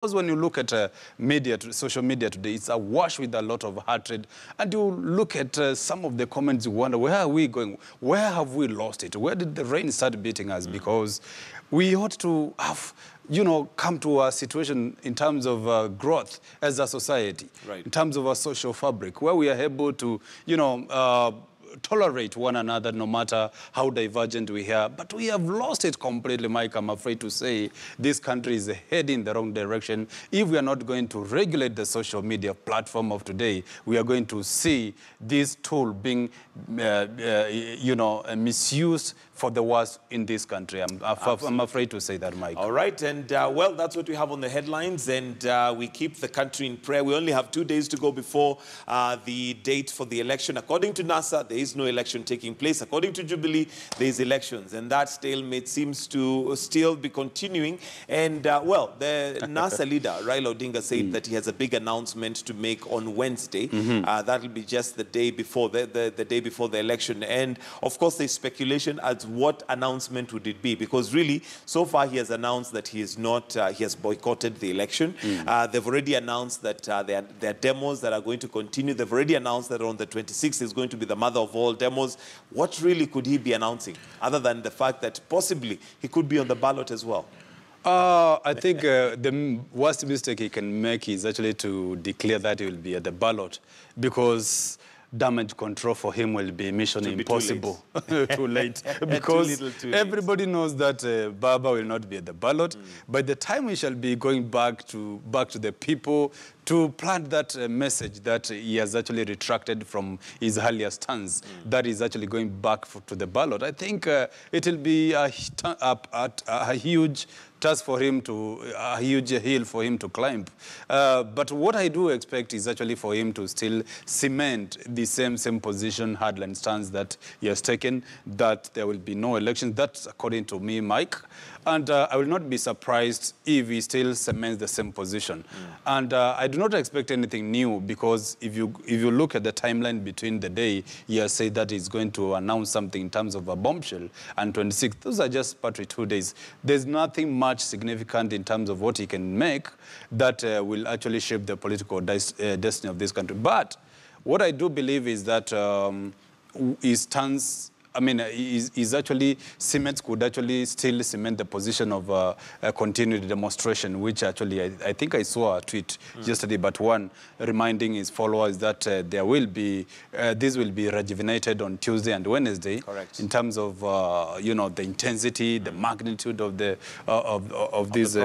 Because when you look at social media today, it's awash with a lot of hatred. And you look at some of the comments, you wonder, where are we going? Where have we lost it? Where did the rain start beating us? Because we ought to have, come to a situation in terms of growth as a society, right, in terms of our social fabric, where we are able to, tolerate one another no matter how divergent we are. But we have lost it completely, Mike. I'm afraid to say this country is heading in the wrong direction. If we are not going to regulate the social media platform of today, we are going to see this tool being, misused for the worst in this country. I'm afraid to say that, Mike. All right, and well, that's what we have on the headlines, and we keep the country in prayer. We only have 2 days to go before the date for the election. According to NASA, there is no election taking place. According to Jubilee, there is elections, and that stalemate seems to still be continuing. And well, the NASA leader, Raila Odinga, said that he has a big announcement to make on Wednesday. That will be just the day before the day before the election. And of course, there's speculation as what announcement would it be, because really, so far he has announced that he is not, he has boycotted the election. They've already announced that there are demos that are going to continue. They've already announced that on the 26th is going to be the mother of all demos. What really could he be announcing, other than the fact that possibly he could be on the ballot as well? I think the worst mistake he can make is actually to declare that he will be at the ballot, because damage control for him will be mission impossible. Too late. Because too late. Everybody knows that Baba will not be at the ballot. By the time we shall be going back to the people to plant that message that he has actually retracted from his earlier stance, that is actually going back to the ballot, I think it will be a huge task for him a huge hill for him to climb. But what I do expect is actually for him to still cement the same position, hardline stance that he has taken, that there will be no elections. That's according to me, Mike. And I will not be surprised if he still cements the same position. And I do not expect anything new, because if you look at the timeline between the day he has said that he's going to announce something in terms of a bombshell and 26, those are just partly 2 days. There's nothing much significant in terms of what he can make that will actually shape the political destiny of this country. But what I do believe is that his stance, his actually could actually still cement the position of a continued demonstration, which actually I think I saw a tweet yesterday, but one reminding his followers that there will be this will be rejuvenated on Tuesday and Wednesday. Correct. In terms of the intensity, the magnitude of the of these